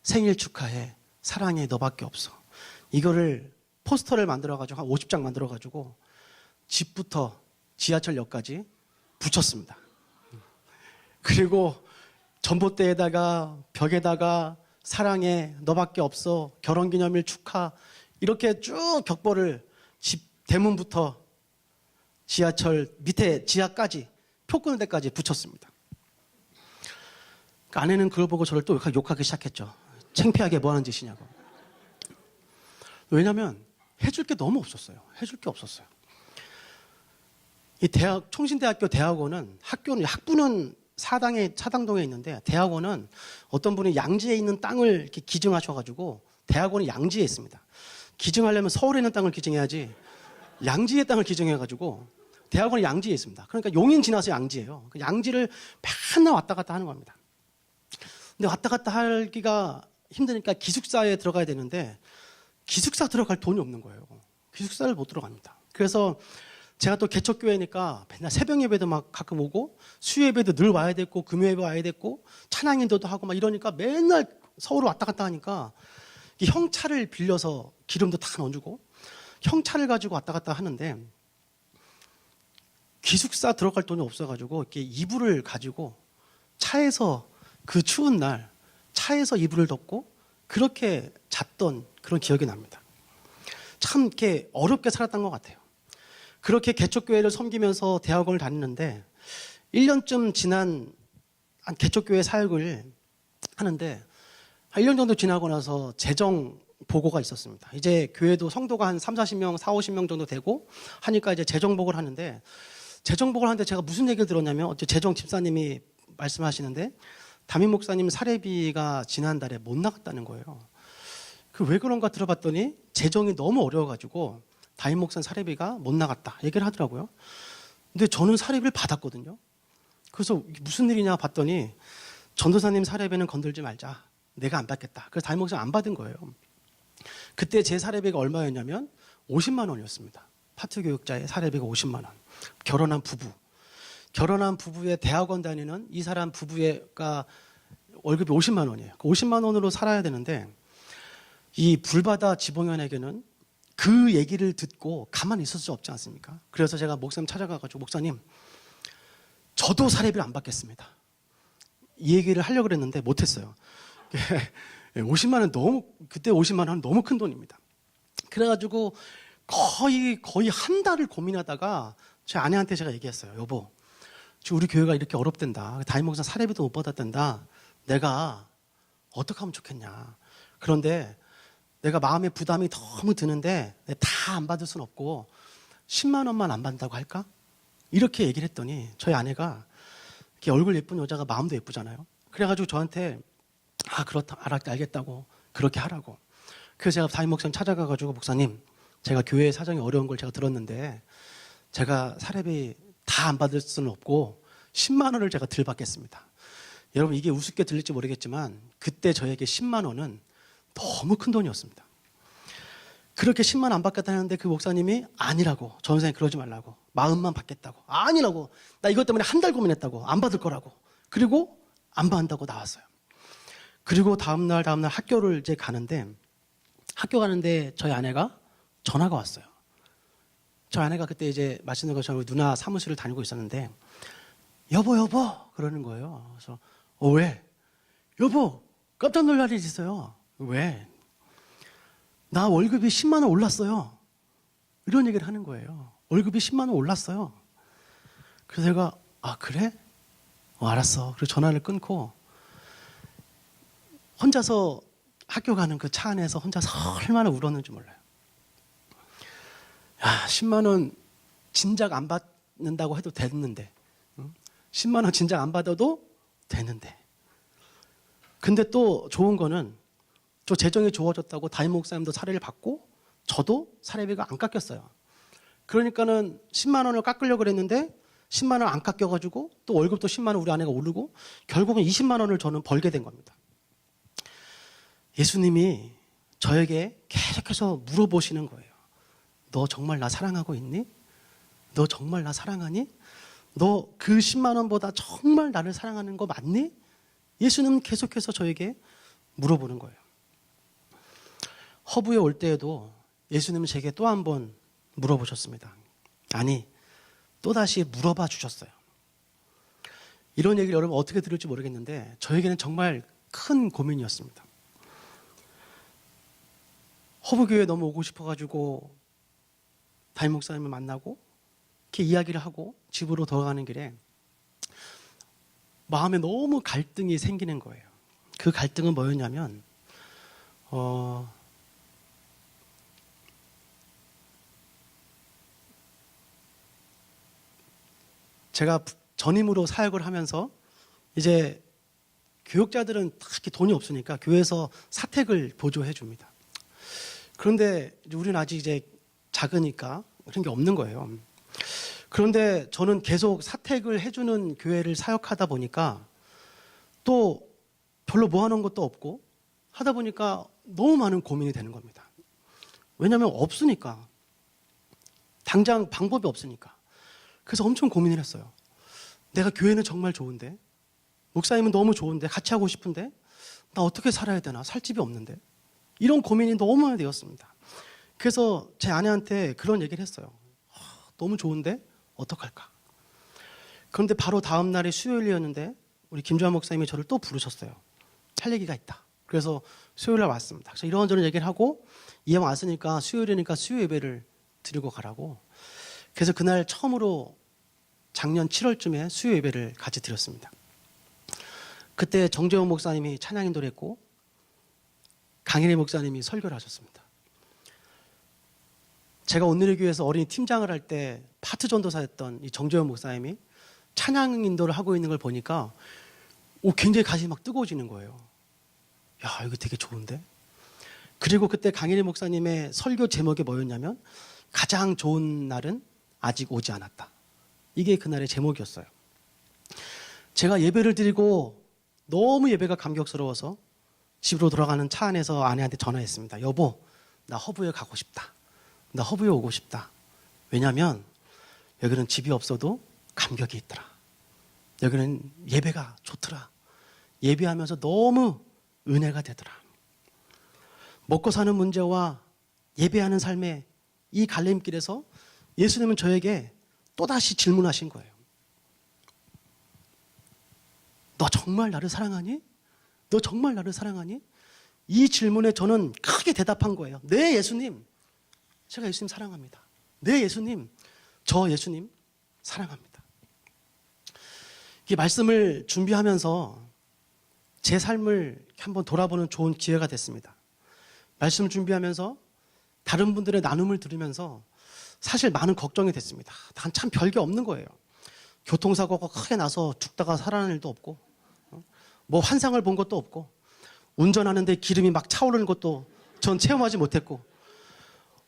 생일 축하해, 사랑해, 너밖에 없어. 이거를 포스터를 만들어가지고 한 50장 만들어가지고 집부터 지하철역까지 붙였습니다. 그리고 전봇대에다가 벽에다가 사랑해, 너밖에 없어, 결혼기념일 축하, 이렇게 쭉 벽보를 집 대문부터 지하철 밑에 지하까지 표 끊을 데까지 붙였습니다. 그러니까 아내는 그걸 보고 저를 또 욕하기 시작했죠. 창피하게 뭐 하는 짓이냐고. 왜냐하면 해줄 게 너무 없었어요. 해줄 게 없었어요. 이 총신대학교 대학원은 학부는 사당동에 있는데 대학원은 어떤 분이 양지에 있는 땅을 이렇게 기증하셔가지고 대학원이 양지에 있습니다. 기증하려면 서울에 있는 땅을 기증해야지 양지의 땅을 기증해가지고 대학원이 양지에 있습니다. 그러니까 용인 지나서 양지예요. 양지를 맨날 왔다 갔다 하는 겁니다. 근데 왔다 갔다 하기가 힘드니까 기숙사에 들어가야 되는데 기숙사 들어갈 돈이 없는 거예요. 기숙사를 못 들어갑니다. 그래서 제가 또 개척교회니까 맨날 새벽 예배도 막 가끔 오고 수요 예배도 늘 와야 됐고 금요 예배 와야 됐고 찬양 인도도 하고 막 이러니까 맨날 서울 왔다 갔다 하니까 형 차를 빌려서 기름도 다 넣어주고 형 차를 가지고 왔다 갔다 하는데 기숙사 들어갈 돈이 없어가지고 이렇게 이불을 가지고 차에서 그 추운 날 차에서 이불을 덮고 그렇게 잤던 그런 기억이 납니다. 참 이렇게 어렵게 살았던 것 같아요. 그렇게 개척교회를 섬기면서 대학원을 다니는데 1년쯤 지난 개척교회 사역을 하는데 한 1년 정도 지나고 나서 재정 보고가 있었습니다. 이제 교회도 성도가 한 30-40명, 40-50명 정도 되고 하니까 이제 재정 보고를 하는데 재정 보고를 하는데 제가 무슨 얘기를 들었냐면 어째 재정 집사님이 말씀하시는데 담임 목사님 사례비가 지난달에 못 나갔다는 거예요. 그 왜 그런가 들어봤더니 재정이 너무 어려워가지고 담임 목사님 사례비가 못 나갔다 얘기를 하더라고요. 근데 저는 사례비를 받았거든요. 그래서 무슨 일이냐 봤더니 전도사님 사례비는 건들지 말자. 내가 안 받겠다. 그래서 담임 목사님 안 받은 거예요. 그때 제 사례비가 얼마였냐면 50만 원이었습니다. 파트 교육자의 사례비가 50만 원. 결혼한 부부. 결혼한 부부의 대학원 다니는 이 사람 부부가 월급이 50만 원이에요. 그 50만 원으로 살아야 되는데 이 불바다 지봉현에게는 그 얘기를 듣고 가만히 있을 수 없지 않습니까? 그래서 제가 목사님 찾아가가지고 목사님 저도 사례비를 안 받겠습니다. 이 얘기를 하려고 그랬는데 못했어요. 50만 원 그때 50만 원 너무 큰 돈입니다. 그래가지고 거의 한 달을 고민하다가 제 아내한테 제가 얘기했어요. 여보, 지금 우리 교회가 이렇게 어렵단다. 담임 목사 사례비도 못 받았단다. 내가 어떻게 하면 좋겠냐. 그런데 내가 마음의 부담이 너무 드는데 다 안 받을 수는 없고 10만 원만 안 받는다고 할까? 이렇게 얘기를 했더니 저희 아내가 이렇게 얼굴 예쁜 여자가 마음도 예쁘잖아요. 그래가지고 저한테 그렇다, 알겠다고 그렇게 하라고. 그래서 제가 담임 목사님 찾아가가지고 목사님 제가 교회 사정이 어려운 걸 제가 들었는데 제가 사례비 다 안 받을 수는 없고 10만 원을 제가 덜 받겠습니다. 여러분 이게 우습게 들릴지 모르겠지만 그때 저에게 10만 원은 너무 큰 돈이었습니다. 그렇게 10만 원 안 받겠다는데 그 목사님이 아니라고, 전생에 그러지 말라고, 마음만 받겠다고, 아니라고, 나 이것 때문에 한 달 고민했다고, 안 받을 거라고, 그리고 안 받는다고 나왔어요. 그리고 다음날 학교를 이제 가는데 학교 가는데 저희 아내가 전화가 왔어요. 저희 아내가 그때 이제 맛있는 것처럼 누나 사무실을 다니고 있었는데 여보 그러는 거예요. 그래서 왜? 여보 깜짝 놀랄 일이 있어요. 왜? 나 월급이 10만 원 올랐어요. 이런 얘기를 하는 거예요. 월급이 10만 원 올랐어요. 그래서 제가 그래? 알았어. 그래서 전화를 끊고 혼자서 학교 가는 그 차 안에서 혼자서 얼마나 울었는지 몰라요. 10만 원 진작 안 받는다고 해도 됐는데 10만 원 진작 안 받아도 되는데 근데 또 좋은 거는 저 재정이 좋아졌다고 담임 목사님도 사례를 받고 저도 사례비가 안 깎였어요. 그러니까는 10만 원을 깎으려고 그랬는데 10만 원 안 깎여가지고 또 월급도 10만 원 우리 아내가 오르고 결국은 20만 원을 저는 벌게 된 겁니다. 예수님이 저에게 계속해서 물어보시는 거예요. 너 정말 나 사랑하고 있니? 너 정말 나 사랑하니? 너 그 10만 원보다 정말 나를 사랑하는 거 맞니? 예수님은 계속해서 저에게 물어보는 거예요. 허브에 올 때에도 예수님은 제게 또 한 번 물어보셨습니다. 아니, 또다시 물어봐 주셨어요. 이런 얘기를 여러분 어떻게 들을지 모르겠는데 저에게는 정말 큰 고민이었습니다. 허브교회에 너무 오고 싶어가지고 담임 목사님을 만나고 이렇게 이야기를 하고 집으로 돌아가는 길에 마음에 너무 갈등이 생기는 거예요. 그 갈등은 뭐였냐면 제가 전임으로 사역을 하면서 이제 교육자들은 딱히 돈이 없으니까 교회에서 사택을 보조해 줍니다. 그런데 우리는 아직 이제 작으니까 그런 게 없는 거예요. 그런데 저는 계속 사택을 해주는 교회를 사역하다 보니까 또 별로 모아놓은 것도 없고 하다 보니까 너무 많은 고민이 되는 겁니다. 왜냐하면 없으니까. 당장 방법이 없으니까. 그래서 엄청 고민을 했어요. 내가 교회는 정말 좋은데 목사님은 너무 좋은데 같이 하고 싶은데 나 어떻게 살아야 되나? 살 집이 없는데. 이런 고민이 너무 많이 되었습니다. 그래서 제 아내한테 그런 얘기를 했어요. 너무 좋은데 어떡할까? 그런데 바로 다음 날이 수요일이었는데 우리 김주환 목사님이 저를 또 부르셨어요. 할 얘기가 있다. 그래서 수요일날 왔습니다. 그래서 이런저런 얘기를 하고 이왕 왔으니까 수요일이니까 수요 예배를 드리고 가라고. 그래서 그날 처음으로 작년 7월쯤에 수요 예배를 같이 드렸습니다. 그때 정재원 목사님이 찬양 인도를 했고 강인혜 목사님이 설교를 하셨습니다. 제가 온누리 교회에서 어린이 팀장을 할 때 파트 전도사였던 이 정재원 목사님이 찬양 인도를 하고 있는 걸 보니까 굉장히 가슴이 막 뜨거워지는 거예요. 야, 이거 되게 좋은데? 그리고 그때 강인혜 목사님의 설교 제목이 뭐였냐면 가장 좋은 날은 아직 오지 않았다. 이게 그날의 제목이었어요. 제가 예배를 드리고 너무 예배가 감격스러워서 집으로 돌아가는 차 안에서 아내한테 전화했습니다. 여보, 나 허브에 가고 싶다. 나 허브에 오고 싶다. 왜냐하면 여기는 집이 없어도 감격이 있더라. 여기는 예배가 좋더라. 예배하면서 너무 은혜가 되더라. 먹고 사는 문제와 예배하는 삶의 이 갈림길에서 예수님은 저에게 또다시 질문하신 거예요. 너 정말 나를 사랑하니? 너 정말 나를 사랑하니? 이 질문에 저는 크게 대답한 거예요. 네, 예수님. 제가 예수님 사랑합니다. 네, 예수님. 저 예수님 사랑합니다. 이 말씀을 준비하면서 제 삶을 한번 돌아보는 좋은 기회가 됐습니다. 말씀을 준비하면서 다른 분들의 나눔을 들으면서 사실 많은 걱정이 됐습니다. 난 참 별게 없는 거예요. 교통사고가 크게 나서 죽다가 살아난 일도 없고, 뭐 환상을 본 것도 없고, 운전하는데 기름이 막 차오르는 것도 전 체험하지 못했고,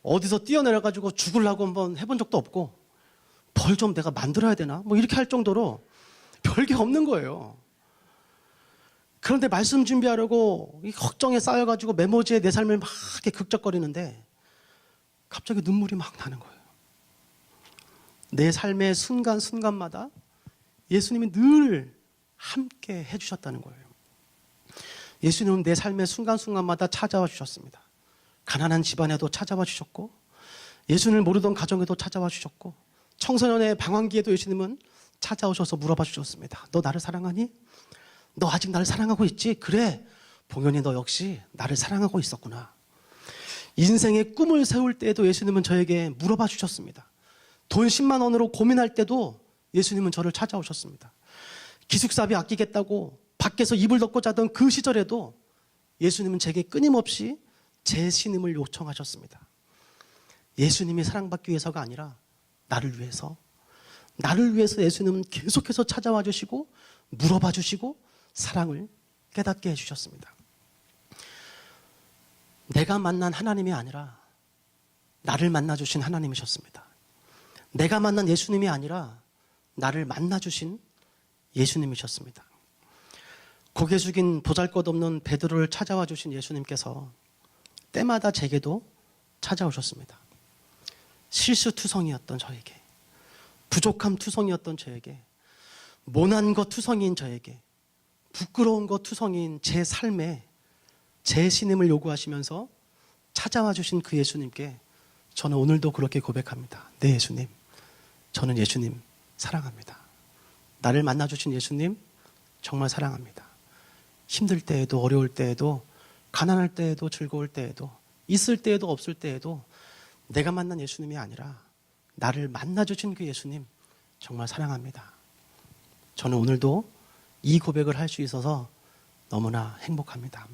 어디서 뛰어내려가지고 죽으려고 한번 해본 적도 없고, 벌 좀 내가 만들어야 되나? 뭐 이렇게 할 정도로 별게 없는 거예요. 그런데 말씀 준비하려고 이 걱정에 쌓여가지고 메모지에 내 삶을 막 이렇게 극적거리는데 갑자기 눈물이 막 나는 거예요. 내 삶의 순간순간마다 예수님이 늘 함께 해주셨다는 거예요. 예수님은 내 삶의 순간순간마다 찾아와 주셨습니다. 가난한 집안에도 찾아와 주셨고, 예수님을 모르던 가정에도 찾아와 주셨고, 청소년의 방황기에도 예수님은 찾아오셔서 물어봐 주셨습니다. 너 나를 사랑하니? 너 아직 나를 사랑하고 있지? 그래, 봉현이 너 역시 나를 사랑하고 있었구나. 인생의 꿈을 세울 때에도 예수님은 저에게 물어봐 주셨습니다. 돈 10만 원으로 고민할 때도 예수님은 저를 찾아오셨습니다. 기숙사비 아끼겠다고 밖에서 이불 덮고 자던 그 시절에도 예수님은 제게 끊임없이 제 신임을 요청하셨습니다. 예수님이 사랑받기 위해서가 아니라 나를 위해서 예수님은 계속해서 찾아와 주시고 물어봐 주시고 사랑을 깨닫게 해주셨습니다. 내가 만난 하나님이 아니라 나를 만나주신 하나님이셨습니다. 내가 만난 예수님이 아니라 나를 만나주신 예수님이셨습니다. 고개 숙인 보잘것없는 베드로를 찾아와 주신 예수님께서 때마다 제게도 찾아오셨습니다. 실수투성이었던 저에게, 부족함 투성이었던 저에게, 모난 것 투성이인 저에게, 부끄러운 것 투성이인 제 삶에 제 신임을 요구하시면서 찾아와 주신 그 예수님께 저는 오늘도 그렇게 고백합니다. 네, 예수님. 저는 예수님 사랑합니다. 나를 만나주신 예수님 정말 사랑합니다. 힘들 때에도 어려울 때에도 가난할 때에도 즐거울 때에도 있을 때에도 없을 때에도 내가 만난 예수님이 아니라 나를 만나주신 그 예수님 정말 사랑합니다. 저는 오늘도 이 고백을 할 수 있어서 너무나 행복합니다.